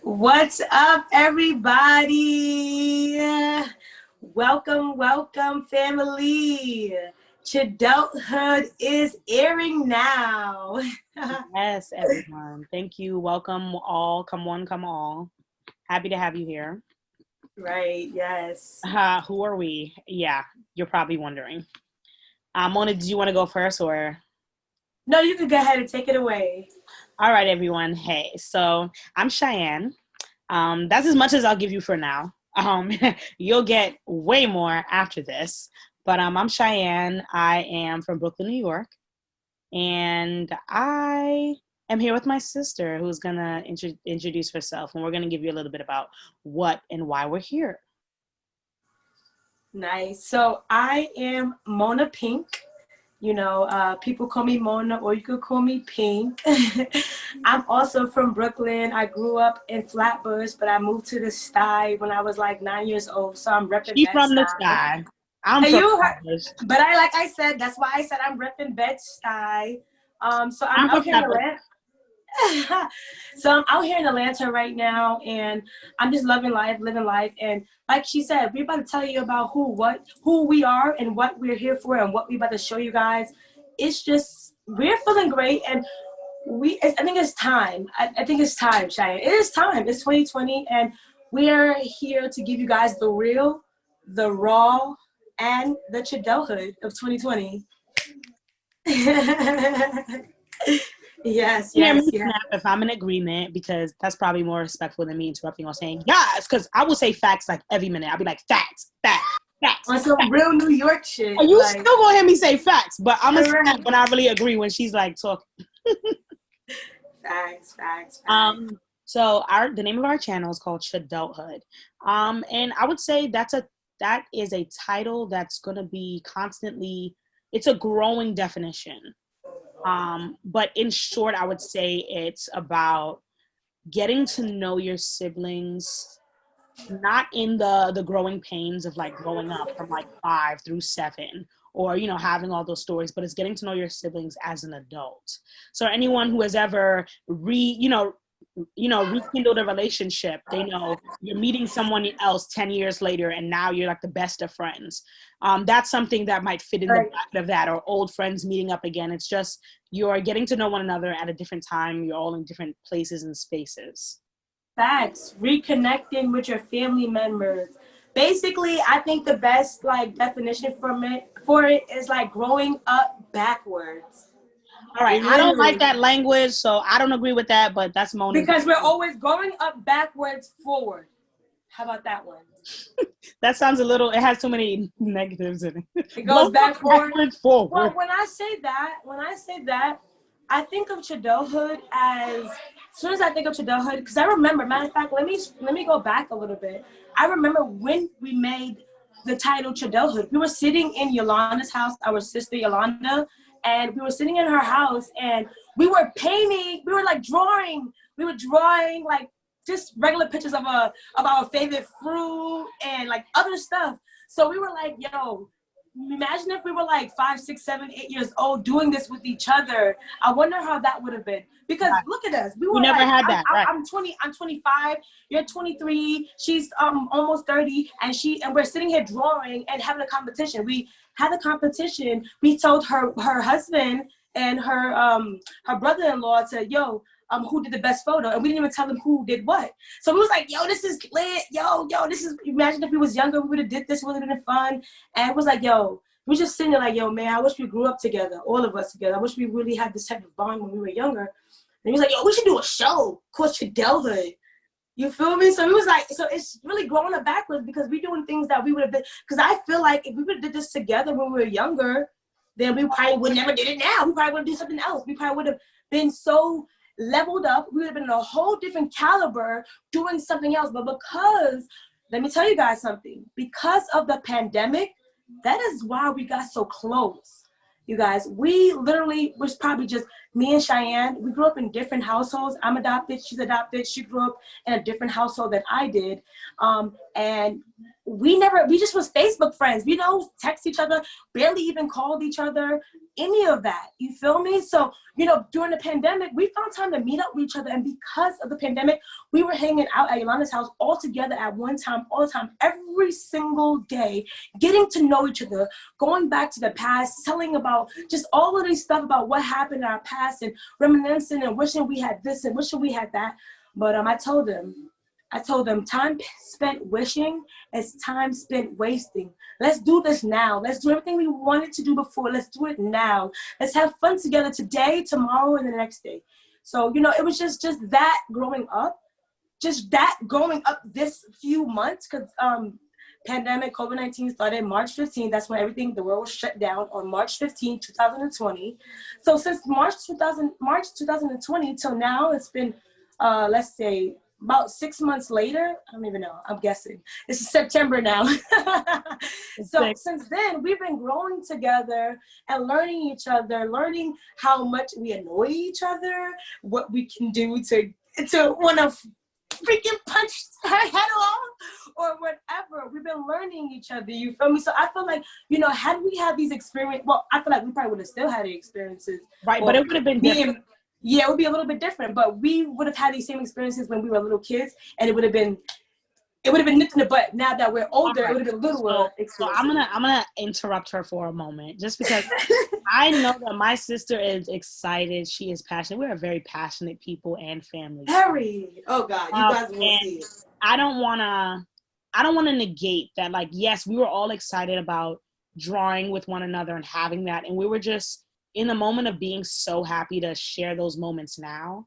What's up, everybody? Welcome, welcome, family. Chidulthood is airing now. Yes, everyone. Thank you. Welcome all. Come one, come all. Happy to have you here. Right, yes. Who are we? Yeah, you're probably wondering. Mona, do you want to go first or? No, you can go ahead and take it away. All right, everyone. Hey, so I'm Cheyenne. That's as much as I'll give you for now. You'll get way more after this. But I'm Cheyenne. I am from Brooklyn, New York. And I am here with my sister who's going to introduce herself. And we're going to give you a little bit about what and why we're here. Nice. So I am Mona Pink. People call me Mona, or you could call me Pink. I'm also from Brooklyn. I grew up in Flatbush, but I moved to the Sty when I was like 9 years old. So I'm repping She's from the Bed-Stuy. sky. I'm And from you, but like I said, that's why I said I'm repping Bed-Stuy. So I'm I'm out from here in Flatbush. Atlanta. So I'm out here in Atlanta right now, and I'm just loving life, living life. And like she said, we're about to tell you about who we are and what we're here for and what we're about to show you guys. It's just, we're feeling great, and I think it's time. I think it's time, Cheyenne. It is time. It's 2020, and we're here to give you guys the real, the raw, and the Chidulthood of 2020. Yes, Hear yes, me yes. snap if I'm in agreement, because that's probably more respectful than me interrupting or saying yes, because I will say facts like every minute. I'll be like, facts, facts, facts. On some real New York shit. And you Like, still gonna hear me say facts, but I'm gonna snap right. when I really agree when she's like talking. Facts. So the name of our channel is called Chidulthood. And I would say that is a title that's gonna be constantly, it's a growing definition. But in short, I would say it's about getting to know your siblings, not in the growing pains of like growing up from like 5 through 7, or having all those stories, but it's getting to know your siblings as an adult. So anyone who has ever rekindled a relationship, they know you're meeting someone else 10 years later and now you're like the best of friends. That's something that might fit in the Right. bracket of that, or old friends meeting up again. It's just you're getting to know one another at a different time. You're all in different places and spaces. Facts. Reconnecting with your family members. Basically, I think the best like definition for it is like growing up backwards. All right, I don't like Literally. that language, so I don't agree with that, but that's Mona's. Because we're always growing up backwards forward. How about that one? That sounds a little, it has too many negatives in it. It goes Backwards, forward. Well, when I say that, I think of Chidulthood as soon as I think of Chidulthood, because I remember, matter of fact, let me go back a little bit. I remember when we made the title Chidulthood. We were sitting in Yolanda's house, our sister Yolanda, and we were sitting in her house, and we were painting, we were drawing like just regular pictures of our favorite fruit and like other stuff. So we were like, yo, imagine if we were like 5, 6, 7, 8 years old doing this with each other. I wonder how that would have been. Because Right. look at us. We We were never like, had that, right? I'm 20, I'm 25, you're 23, she's almost 30, and we're sitting here drawing and having a competition. We had a competition. We told her husband and her brother-in-law said, yo, who did the best photo, and we didn't even tell them who did what. So we was like, yo, this is lit. Yo, this is, imagine if we was younger, we would have did this, would have been fun. And it was like, yo, we just sitting there like, yo, man, I wish we grew up together, all of us together. I wish we really had this type of bond when we were younger. And he was like, yo, we should do a show called Chidulthood. You feel me? So it was like, so it's really growing up backwards because we're doing things that we would have been, because I feel like if we would have did this together when we were younger, then we probably would never did it now. We probably would do something else. We probably would have been so leveled up. We would have been in a whole different caliber doing something else. But because, let me tell you guys something, because of the pandemic, that is why we got so close. You guys, we literally was probably just me and Cheyenne, we grew up in different households. I'm adopted, she's adopted. She grew up in a different household than I did. And we just was Facebook friends, text each other, barely even called each other, any of that. You feel me? So, during the pandemic, we found time to meet up with each other. And because of the pandemic, we were hanging out at Yolanda's house all together at one time, all the time, every single day, getting to know each other, going back to the past, telling about just all of this stuff about what happened in our past and reminiscing and wishing we had this and wishing we had that. But I told them, time spent wishing is time spent wasting. Let's do this now. Let's do everything we wanted to do before. Let's do it now. Let's have fun together today, tomorrow, and the next day. So, it was just that growing up, this few months, because pandemic, COVID-19 started March 15th. That's when the world was shut down on March 15th, 2020. So since March 2020 till now, it's been, let's say, about 6 months later. I don't even know. I'm guessing. This is September now. So since then, we've been growing together and learning each other, learning how much we annoy each other, what we can do to want to freaking punch her head off or whatever. We've been learning each other. You feel me? So I feel like, had we had these experiences, well, I feel like we probably would have still had the experiences. Right, but it would have been different. Yeah, it would be a little bit different, but we would have had these same experiences when we were little kids, and it would have been nipped in the butt. Now that we're older, right. It would have been little experiences. So I'm gonna interrupt her for a moment, just because I know that my sister is excited. She is passionate. We're a very passionate people and family. Harry, oh God, you guys will see it. I don't wanna negate that. Like, yes, we were all excited about drawing with one another and having that, and we were just in the moment of being so happy to share those moments now.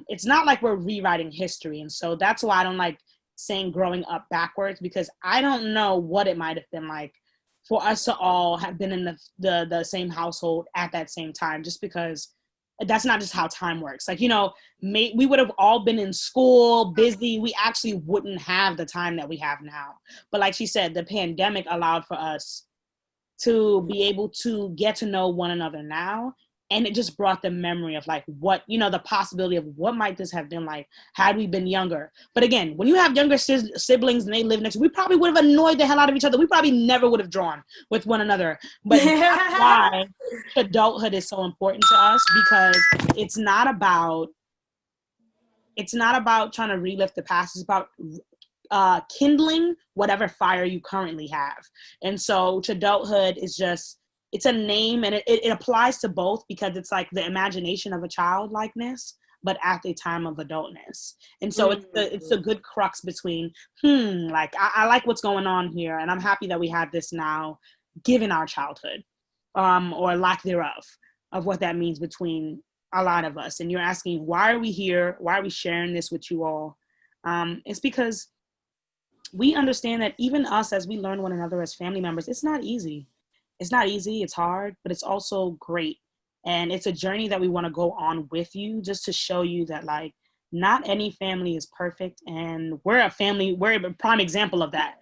It's not like we're rewriting history. And so that's why I don't like saying growing up backwards, because I don't know what it might have been like for us to all have been in the same household at that same time, just because that's not just how time works. Like, we would have all been in school, busy. We actually wouldn't have the time that we have now. But like she said, the pandemic allowed for us to be able to get to know one another now. And it just brought the memory of like what, the possibility of what might this have been like had we been younger. But again, when you have younger siblings and they live next, we probably would have annoyed the hell out of each other. We probably never would have drawn with one another. But that's why adulthood is so important to us, because it's not about trying to relive the past. It's about kindling whatever fire you currently have. And so Chidulthood is just, it's a name, and it applies to both, because it's like the imagination of a childlikeness, but at the time of adultness. And so it's a good crux between, I like what's going on here, and I'm happy that we have this now, given our childhood, or lack thereof, of what that means between a lot of us. And you're asking, why are we here? Why are we sharing this with you all? It's because we understand that even us, as we learn one another as family members, it's not easy. It's not easy. It's hard, but it's also great. And it's a journey that we want to go on with you, just to show you that, like, not any family is perfect. And we're a family. We're a prime example of that.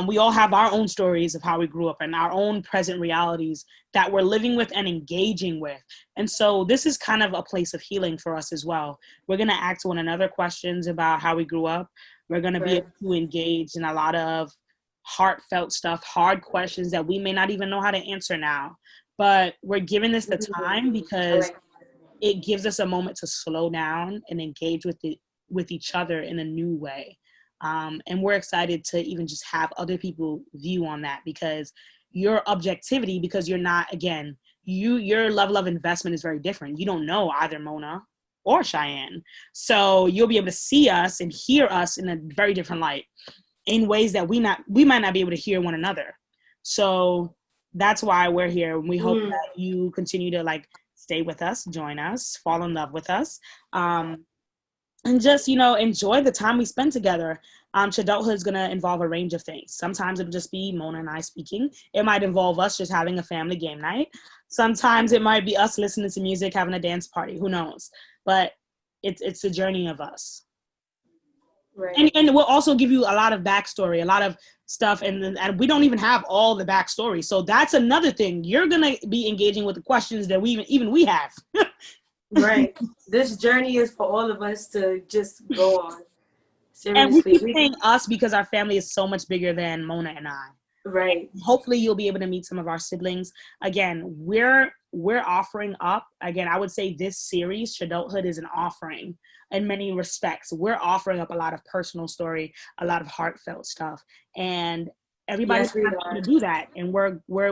We all have our own stories of how we grew up and our own present realities that we're living with and engaging with. And so this is kind of a place of healing for us as well. We're going to ask one another questions about how we grew up. We're going to be able to engage in a lot of heartfelt stuff, hard questions that we may not even know how to answer now. But we're giving this the time because it gives us a moment to slow down and engage with each other in a new way. And we're excited to even just have other people view on that, because your objectivity, because you're not, again, your level of investment is very different. You don't know either Mona or Cheyenne. So you'll be able to see us and hear us in a very different light, in ways that we might not be able to hear one another. So that's why we're here. And we hope that you continue to like stay with us, join us, fall in love with us. And just, enjoy the time we spend together. Chidulthood is going to involve a range of things. Sometimes it'll just be Mona and I speaking. It might involve us just having a family game night. Sometimes it might be us listening to music, having a dance party. Who knows? But it's a journey of us. Right. And we'll also give you a lot of backstory, a lot of stuff. And we don't even have all the backstory. So that's another thing. You're going to be engaging with the questions that we have. Right. This journey is for all of us to just go on. And we Seriously. keep saying us because our family is so much bigger than Mona and I. Right. Hopefully you'll be able to meet some of our siblings. Again, we're offering up. Again, I would say this series, Chidulthood, is an offering in many respects. We're offering up a lot of personal story, a lot of heartfelt stuff. And everybody's Yes, we not able are. to do that. And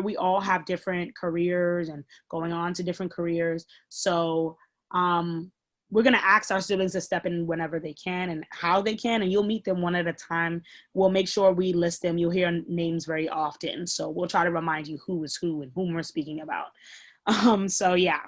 we all have different careers and going on to different careers. So we're going to ask our siblings to step in whenever they can and how they can, and you'll meet them one at a time. We'll make sure we list them. You'll hear names very often, so we'll try to remind you who is who and whom we're speaking about. So yeah.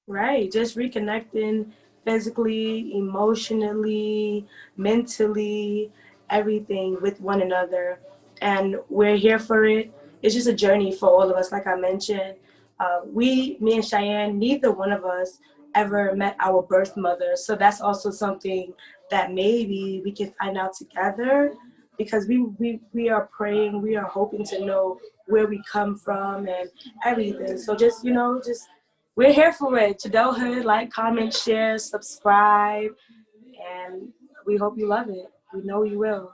Right. Just reconnecting physically, emotionally, mentally, everything with one another. And we're here for it. It's just a journey for all of us, like I mentioned. Me and Cheyenne, neither one of us ever met our birth mother. So that's also something that maybe we can find out together, because we are praying, we are hoping to know where we come from and everything. So just, just we're here for it. Chidulthood, like, comment, share, subscribe, and we hope you love it. We know you will.